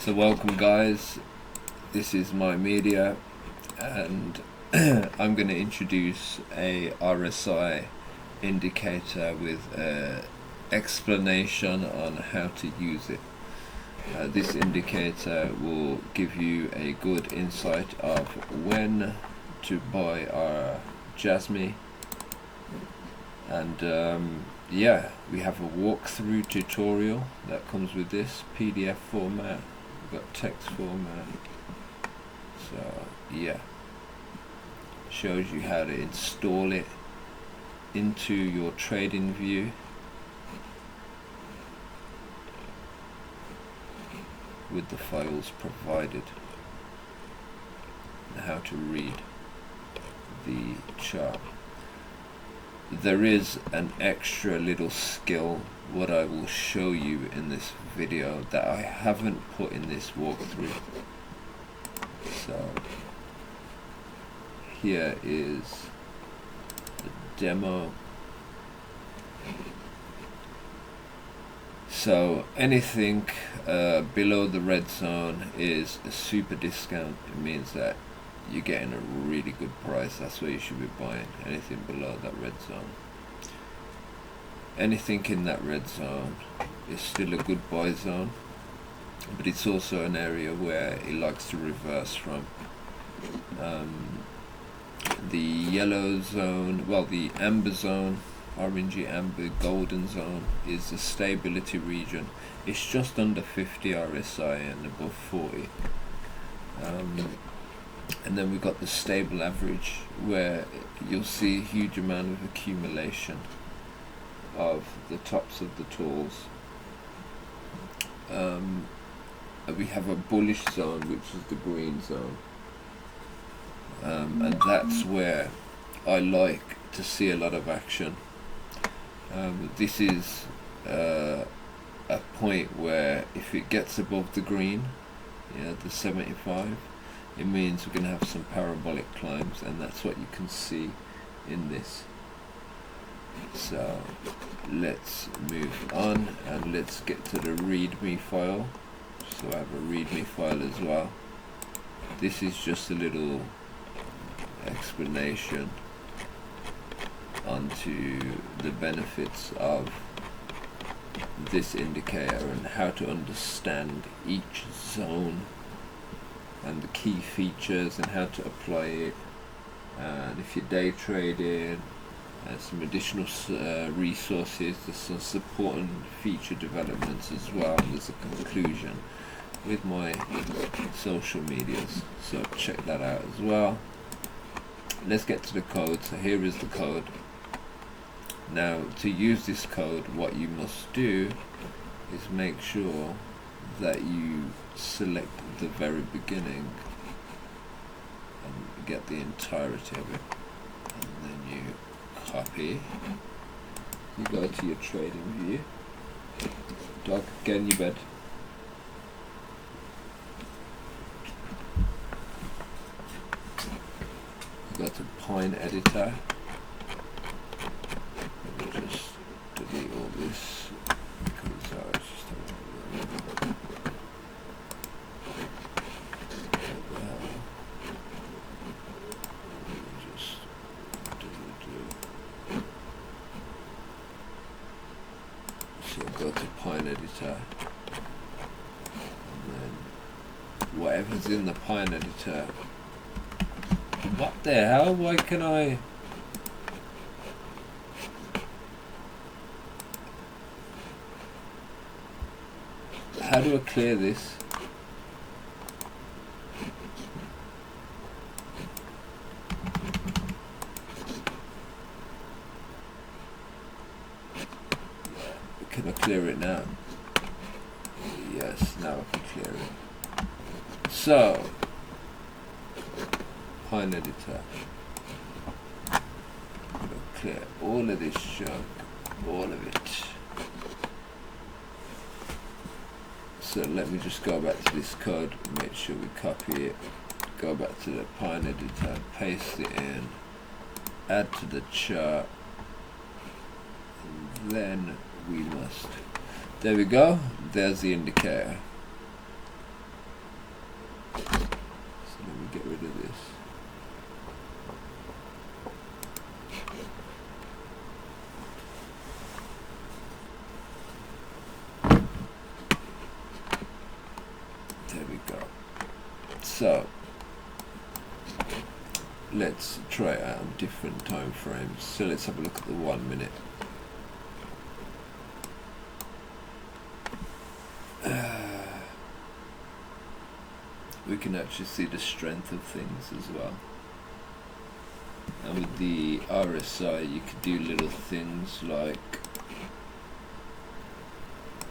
So welcome guys, this is MeyemediaUK and I'm going to introduce a RSI indicator with an explanation on how to use it. This indicator will give you a good insight of when to buy our JASMY, and yeah, we have a walkthrough tutorial that comes with this PDF format. We've got text format, so yeah, shows you how to install it into your trading view with the files provided, and how to read the chart. There is an extra little skill what I will show you in this video that I haven't put in this walkthrough. So here is the demo. So anything below the red zone is a super discount. It means that you're getting a really good price. That's where you should be buying. Anything below that red zone, anything in that red zone is still a good buy zone, but it's also an area where it likes to reverse from. The yellow zone, well, the amber zone, orangey amber golden zone, is the stability region. It's just under 50 RSI and above 40. And then we've got the stable average, where you'll see a huge amount of accumulation of the tops of the tools. We have a bullish zone, which is the green zone, and that's where I like to see a lot of action. This is a point where if it gets above the green, the 75, it means we're going to have some parabolic climbs, and that's what you can see in this. So let's move on and let's get to the readme file. So I have a readme file as well. This is just a little explanation onto the benefits of this indicator and how to understand each zone and the key features and how to apply it. And if you're day trading, some additional resources, there's some support and feature developments as well, and there's a conclusion with my social medias, so check that out as well. Let's get to the code. So here is the code. Now, to use this code, what you must do is make sure that you select the very beginning and get the entirety of it, and then you copy. You go to your trading view. Dog, get in your bed. You go to Pine Editor. Let me just delete all this because I was just go to Pine Editor, and then whatever's in the Pine Editor. What the hell? Why can I? How do I clear this? Can I clear it now? Yes, now I can clear it. So, Pine Editor. I'm going to clear all of this junk, all of it. So let me just go back to this code, make sure we copy it, go back to the Pine Editor, paste it in, add to the chart, and then we must, there we go, there's the indicator. go. So let's try it out on different time frames. So let's have a look at the 1 minute. We can actually see the strength of things as well. And with the RSI you could do little things like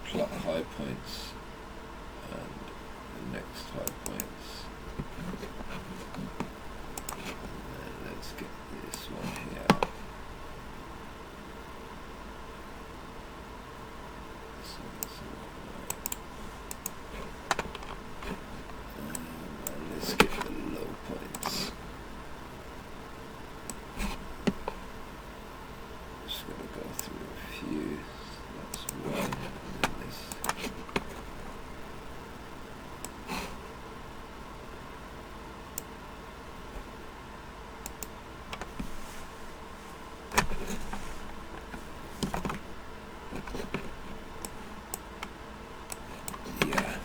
plot high points and the next high points. And let's get this one here. Let's get the low points. Just gonna go through a few. That's one, and then this. Yeah.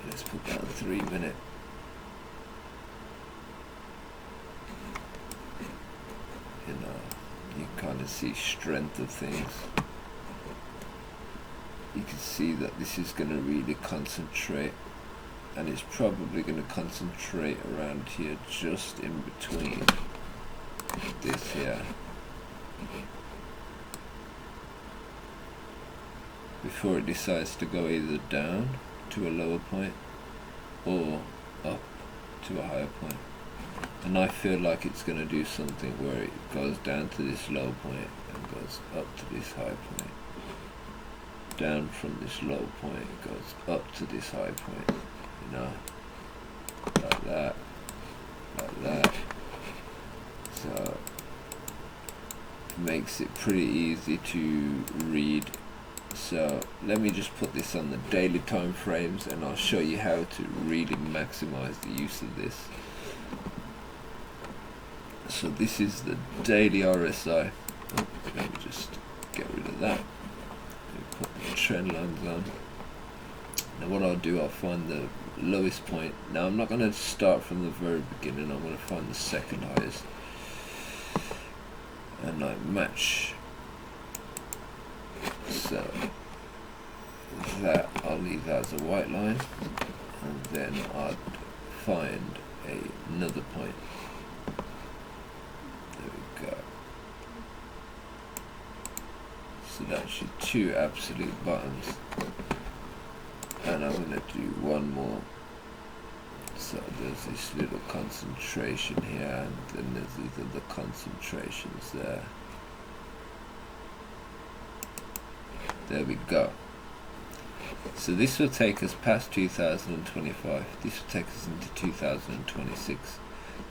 Let's put down 3 minute. You kind of see strength of things. You can see that this is going to really concentrate, and it's probably going to concentrate around here, just in between this here, before it decides to go either down to a lower point or up to a higher point. And I feel like it's going to do something where it goes down to this low point and goes up to this high point. Down from this low point, it goes up to this high point. You know, like that, like that. So it makes it pretty easy to read. So let me just put this on the daily time frames, and I'll show you how to really maximize the use of this. So this is the daily RSI. Oh, let me just get rid of that. Put the trend lines on. Now what I'll do, I'll find the lowest point. Now I'm not going to start from the very beginning. I'm going to find the second highest, and I match. So that I'll leave that as a white line, and then I'd find another point. So that's your two absolute bottoms, and I'm going to do one more. So there's this little concentration here, and then there's these other concentrations there. There we go. So this will take us past 2025. This will take us into 2026.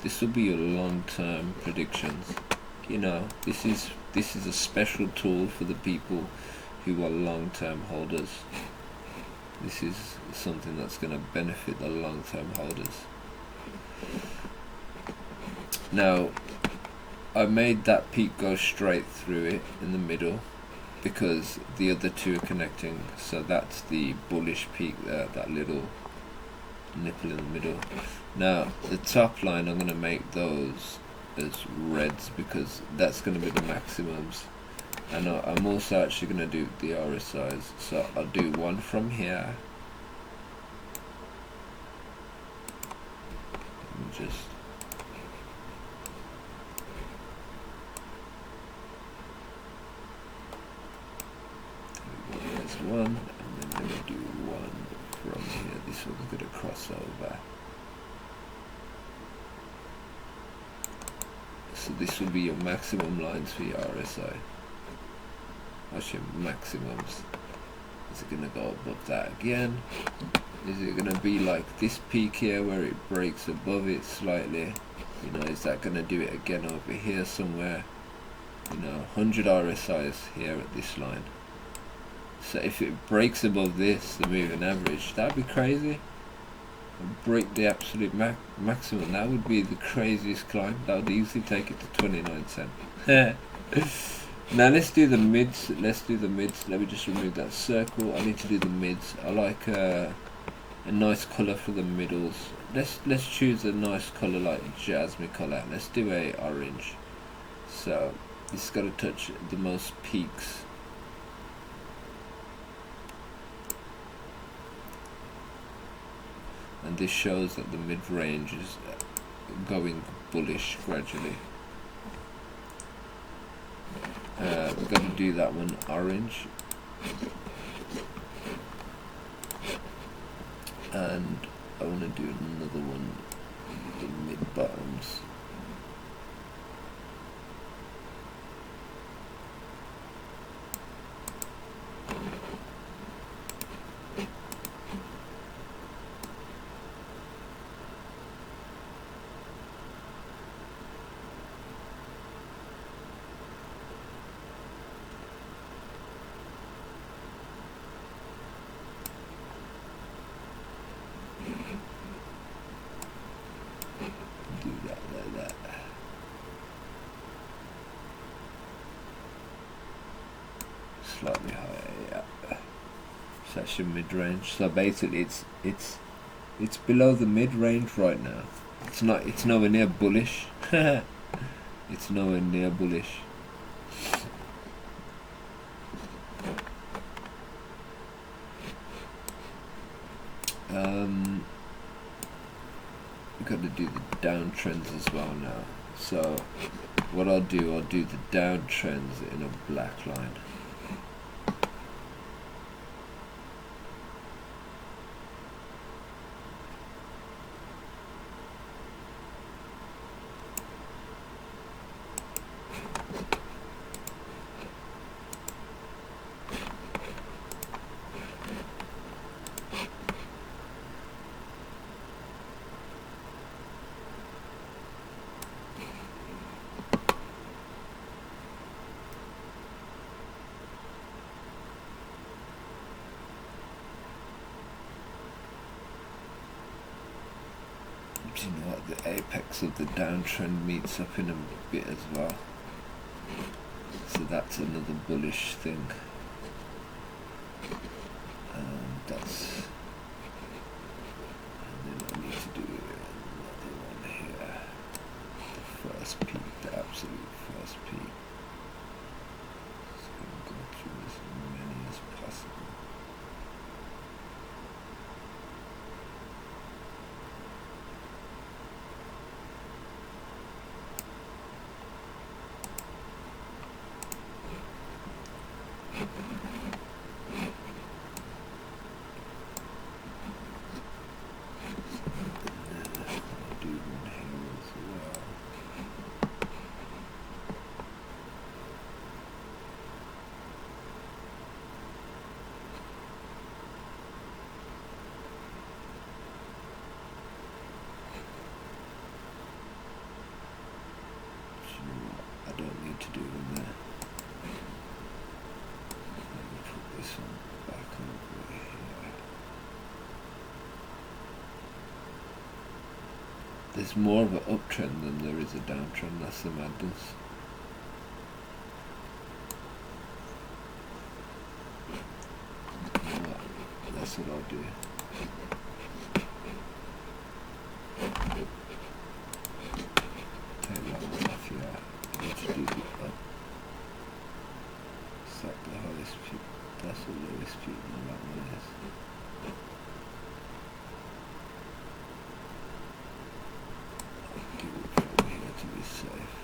This will be your long-term predictions. You know, this is a special tool for the people who are long-term holders. This is something that's going to benefit the long-term holders. Now, I made that peak go straight through it in the middle because the other two are connecting. So that's the bullish peak there, that little nipple in the middle. Now, the top line, I'm going to make those as reds because that's going to be the maximums, and I'm also actually going to do the RSIs. So I'll do one from here, and just there's one, and then I'm going to do one from here. This one's going to cross over. So this will be your maximum lines for your RSI. What's your maximums? Is it going to go above that again? Is it going to be like this peak here where it breaks above it slightly? You know, is that going to do it again over here somewhere? You know, 100 RSIs here at this line. So if it breaks above this, the moving average, that'd be crazy. Break the absolute maximum. That would be the craziest climb. That would easily take it to 29 cents. Now let's do the mids. Let me just remove that circle. I need to do the mids. I like a nice color for the middles. Let's choose a nice color like JASMY color. Let's do a orange. So this has got to touch the most peaks. And this shows that the mid-range is going bullish gradually. We've got to do that one orange. And I want to do another one, the mid-bottoms. Do that like that. Slightly higher, yeah. So that's your mid-range. So basically it's below the mid-range right now. It's nowhere near bullish. It's nowhere near bullish. We've got to do the downtrends as well now. So what I'll do the downtrends in a black line. Do you know what, the apex of the downtrend meets up in a bit as well, so that's another bullish thing. That's, and then I need to do another one here, the first peak, the absolute first peak. Just gonna go through as many as possible. I don't need to do in there. Let me put this one back over here. There's more of an uptrend than there is a downtrend, that's the madness. That's what I'll do. Take that one off here. To do the up. Set the highest peak. That's the lowest peak, and that one is. I'll do it from here to be safe.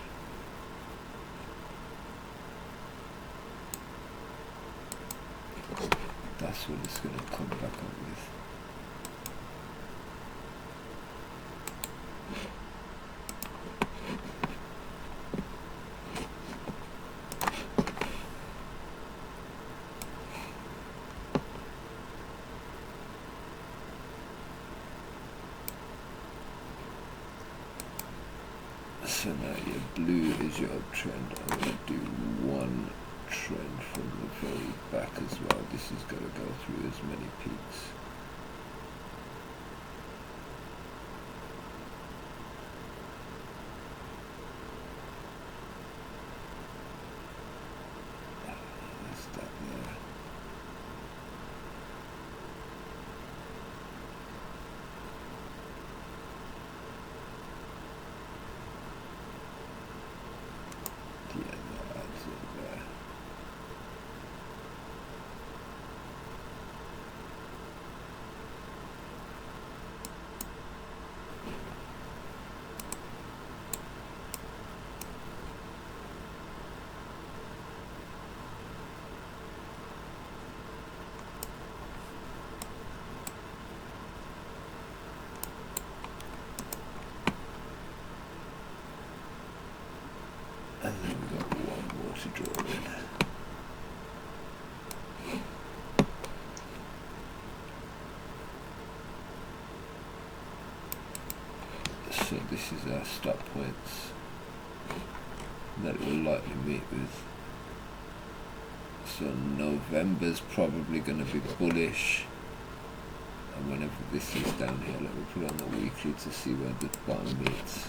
That's what it's going to come back up with. So now your blue is your uptrend. I'm going to do one trend from the very back as well. This is going to go through as many peaks. That's that there. So this is our stop points that it will likely meet with. So November's probably going to be bullish, and whenever this is down here, let me put it on the weekly to see where the bottom meets.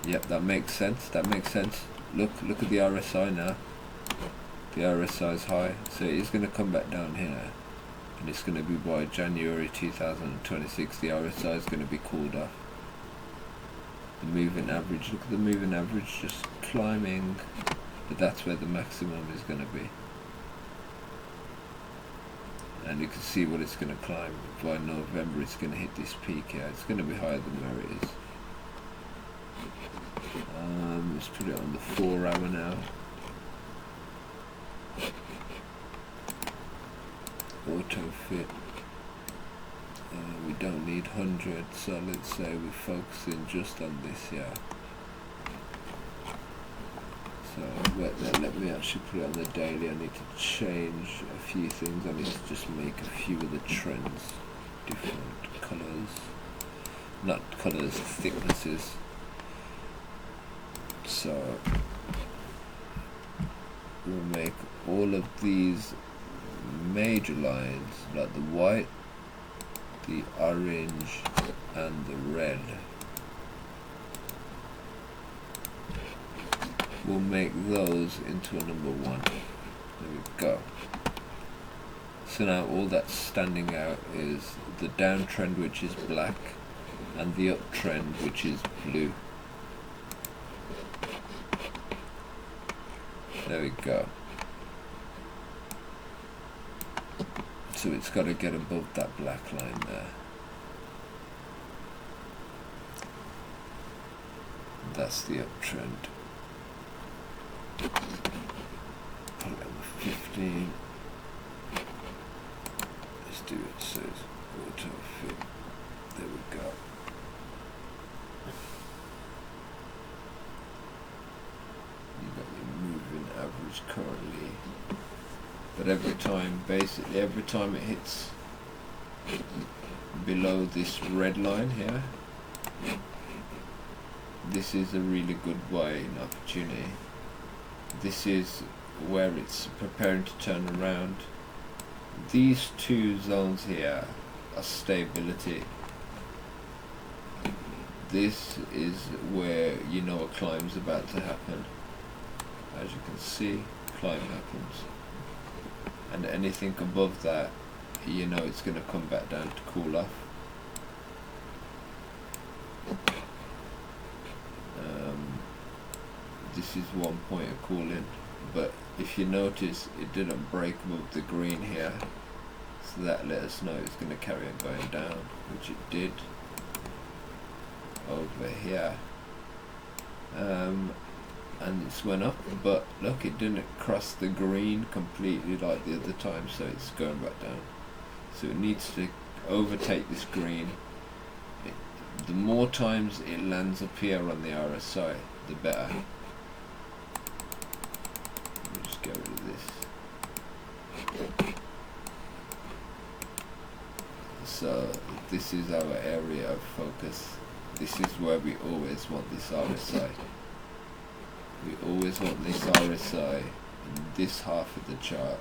Yep, that makes sense, that makes sense. Look at the RSI now. The RSI is high, so it is going to come back down here, and it's going to be by January 2026. The RSI is going to be cooled off. The moving average, look at the moving average just climbing, but that's where the maximum is going to be. And you can see what it's going to climb. By November it's going to hit this peak here. It's going to be higher than where it is. Let's put it on the 4 hour now. Auto fit. We don't need 100, so let's say we're focusing just on this here. So let me actually put it on the daily. I need to change a few things. I need to just make a few of the trends different colors, not colors, thicknesses. So we'll make all of these major lines, like the white, the orange and the red. We'll make those into a number 1. There we go. So now all that's standing out is the downtrend, which is black, and the uptrend, which is blue. There we go. So it's got to get above that black line there. That's the uptrend. Put it on the 15. Let's do it. So it's auto fit. There we go. You've got your moving average currently. But every time, basically every time it hits below this red line here, this is a really good buying opportunity. This is where it's preparing to turn around. These two zones here are stability. This is where you know a climb's about to happen. As you can see, climb happens. And anything above that, you know it's going to come back down to cool off. This is 1 point of cooling, but if you notice it didn't break above the green here, so that let us know it's going to carry on going down, which it did over here. And it's went up, but look, it didn't cross the green completely like the other time, so it's going back down. So it needs to overtake this green. The more times it lands up here on the RSI, the better. Let me just get rid of this. So this is our area of focus. This is where we always want this RSI. We always want this RSI in this half of the chart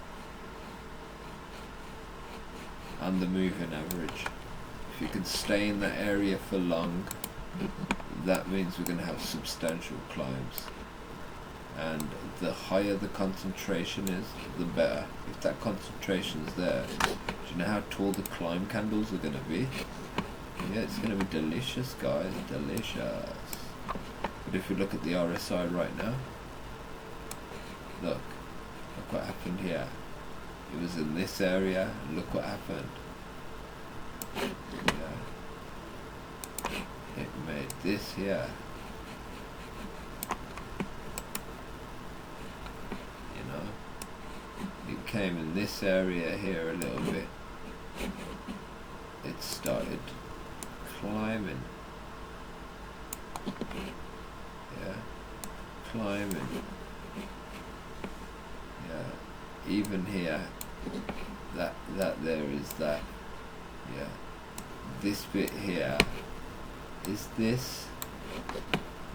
and the moving average. If you can stay in that area for long, that means we're going to have substantial climbs. And the higher the concentration is, the better. If that concentration is there, do you know how tall the climb candles are going to be? Yeah, it's going to be delicious, guys, delicious. But if you look at the RSI right now, look what happened here. It was in this area, and look what happened. Yeah. It made this here. You know, it came in this area here a little bit. It started climbing. Yeah, climbing. Yeah, even here, that there is that. Yeah, this bit here is this.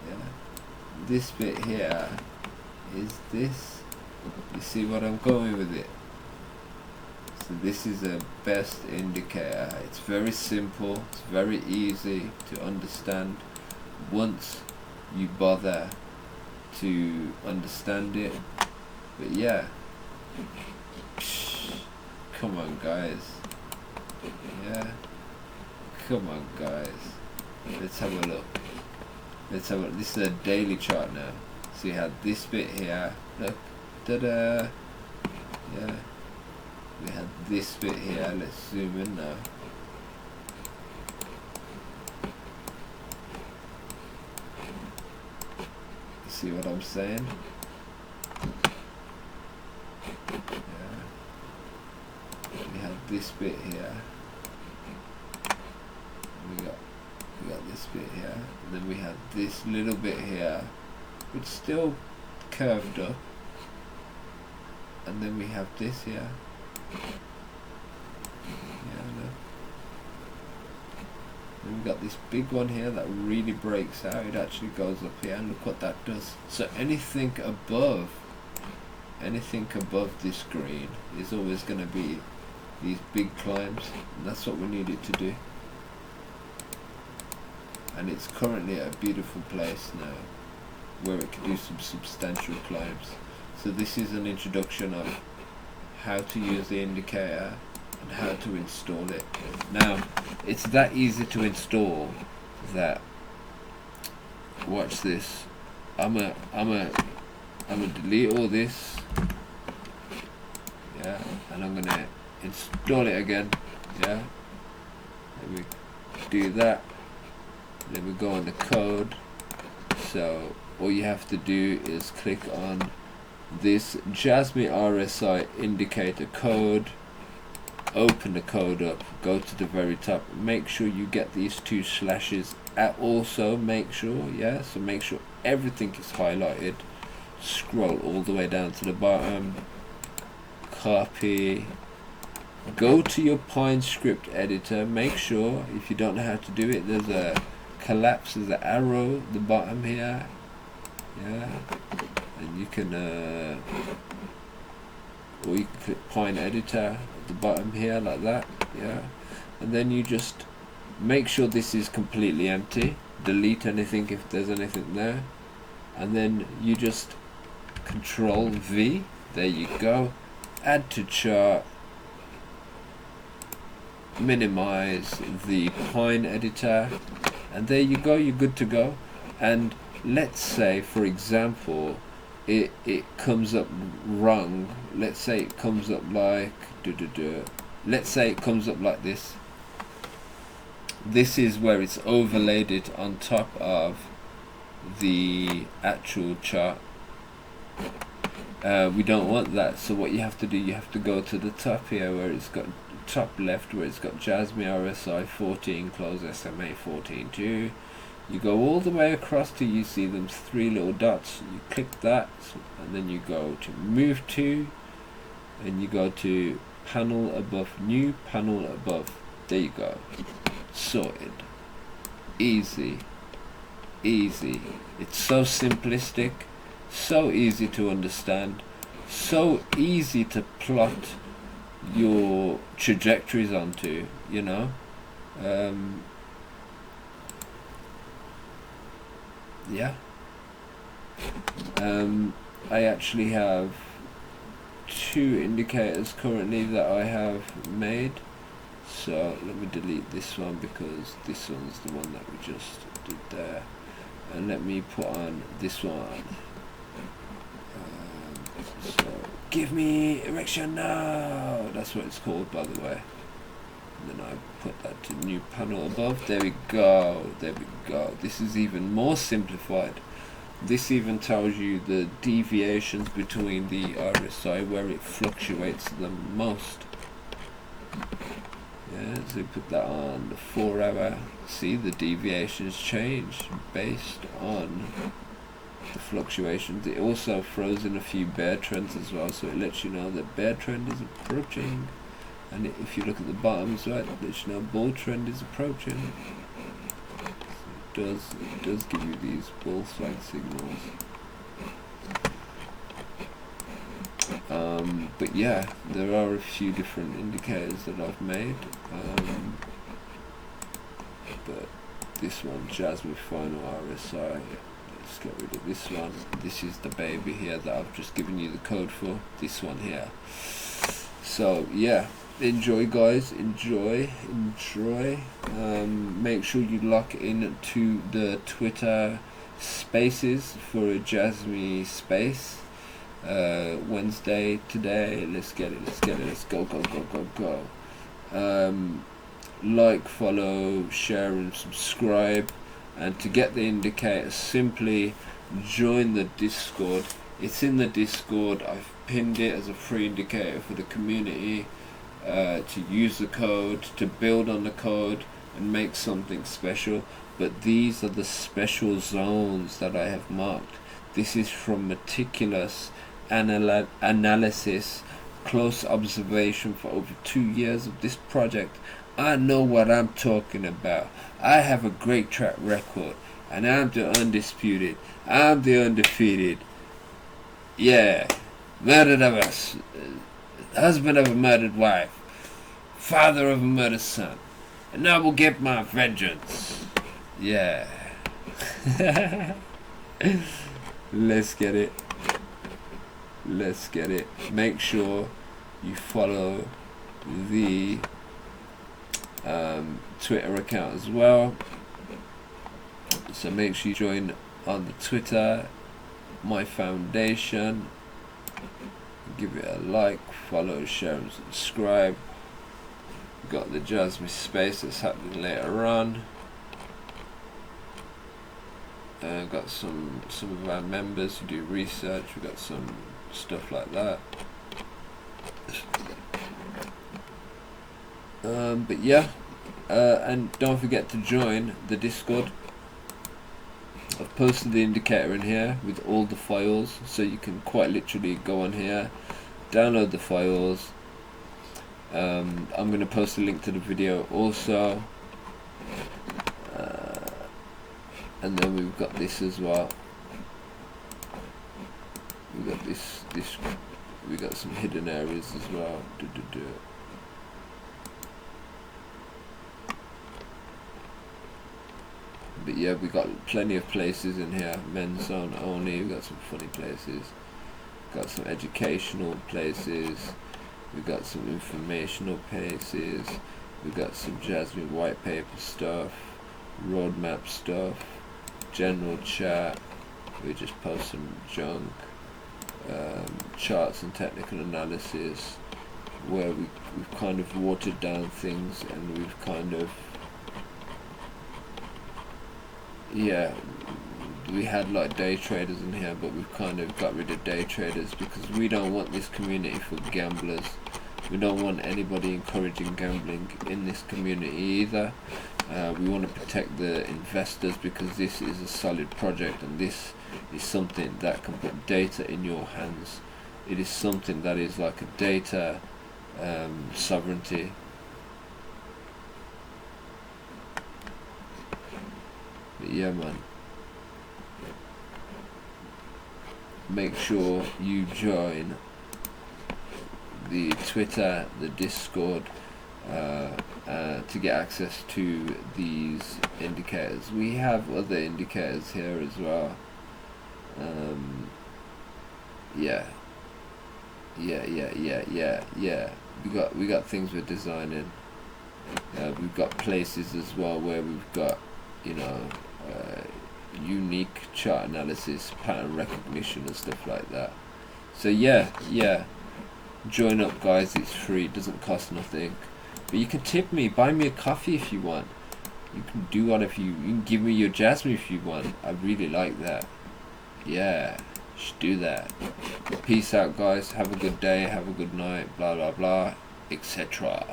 Yeah. This bit here is this. You see what I'm going with it? So this is a best indicator. It's very simple, it's very easy to understand once you bother to understand it. But yeah, come on guys, yeah, come on guys, let's have a look. Let's have a look. This is a daily chart now. So you have this bit here, look, ta-da, yeah, we have this bit here. Let's zoom in now. You see what I'm saying? Yeah. We have this bit here. We got this bit here, and then we have this little bit here, which is still curved up, and then we have this here. Yeah, look. Then we got this big one here that really breaks out. It actually goes up here, and look what that does. So anything above this green is always going to be these big climbs, and that's what we need it to do. And it's currently at a beautiful place now where it can do some substantial climbs. So this is an introduction of how to use the indicator and how to install it. Now it's that easy to install that, watch this, I'm gonna delete all this, yeah, and I'm gonna install it again, yeah. Let me do that. Then we go on the code. So all you have to do is click on this JASMY RSI indicator code, open the code up, go to the very top, make sure you get these 2 slashes, also make sure, yeah, so make sure everything is highlighted, scroll all the way down to the bottom, copy, go to your Pine script editor, make sure, if you don't know how to do it, there's a collapse, there's an arrow at the bottom here, yeah, and you can or you can click Pine editor at the bottom here like that, yeah, and then you just make sure this is completely empty, delete anything if there's anything there, and then you just Control V, there you go, add to chart, minimize the Pine editor, and there you go, you're good to go. And let's say, for example, it comes up wrong. Let's say it comes up like let's say it comes up like this. This is where it's overlaid it on top of the actual chart. We don't want that, so what you have to do, you have to go to the top here where it's got top left, where it's got JASMY RSI 14 close SMA 14.2. You go all the way across till you see them 3 little dots, you click that, and then you go to move to, and you go to panel above, new panel above. There you go, sorted. Easy, easy. It's so simplistic, so easy to understand, so easy to plot your trajectories onto, you know. Yeah. I actually have 2 indicators currently that I have made, so let me delete this one because this one's the one that we just did there, and let me put on this one. So give me erection now, that's what it's called, by the way. And then I put that to new panel above. There we go, there we go. This is even more simplified. This even tells you the deviations between the RSI, where it fluctuates the most. Yeah, so we put that on the 4 hour. See, the deviations change based on the fluctuations. It also throws in a few bear trends as well, so it lets you know that bear trend is approaching. And if you look at the bottom as well, there's no bull trend is approaching. It does give you these bull flag signals. But yeah, there are a few different indicators that I've made. But this one, JASMY final RSI. Let's get rid of this one. This is the baby here that I've just given you the code for. This one here. So yeah, enjoy guys, enjoy. Make sure you lock in to the Twitter spaces for a JASMY space. Wednesday today. Let's get it, let's go. Like, follow, share and subscribe. And to get the indicator, simply join the Discord. It's in the Discord. I've pinned it as a free indicator for the community to use the code, to build on the code and make something special. But these are the special zones that I have marked. This is from meticulous analysis, close observation for over 2 years of this project. I know what I'm talking about. I have a great track record, and I'm the undisputed. I'm the undefeated. Yeah, murdered of us, husband of a murdered wife, father of a murdered son, and I will get my vengeance. Yeah. Let's get it. Make sure you follow the Twitter account as well. So make sure you join on the Twitter, my foundation. Give it a like, follow, share and subscribe. We've got the JASMY space that's happening later on. Got some of our members who do research. We've got some stuff like that. But yeah, and don't forget to join the Discord. I've posted the indicator in here with all the files, so you can quite literally go on here, download the files. I'm going to post a link to the video also, and then we've got this as well. We've got this. We got some hidden areas as well. But yeah, we got plenty of places in here. Men's zone only. We got some funny places. Got some educational places. We got some informational places. We got some JASMY white paper stuff, roadmap stuff, general chat. We just post some junk, charts and technical analysis, where we've kind of watered down things, and we've kind of, yeah, we had like day traders in here, but we've kind of got rid of day traders because we don't want this community for gamblers. We don't want anybody encouraging gambling in this community either. We want to protect the investors because this is a solid project, and this is something that can put data in your hands. It is something that is like a data sovereignty. But yeah, man, make sure you join the Twitter, the Discord, to get access to these indicators. We have other indicators here as well. Yeah. We got things we're designing. We've got places as well where we've got, you know, unique chart analysis, pattern recognition and stuff like that. So yeah, join up guys, it's free, it doesn't cost nothing. But you can tip me, buy me a coffee if you want. You can do whatever you can give me your JASMY if you want. I really like that. Yeah, should do that. Peace out guys, have a good day, have a good night, blah blah blah, etc.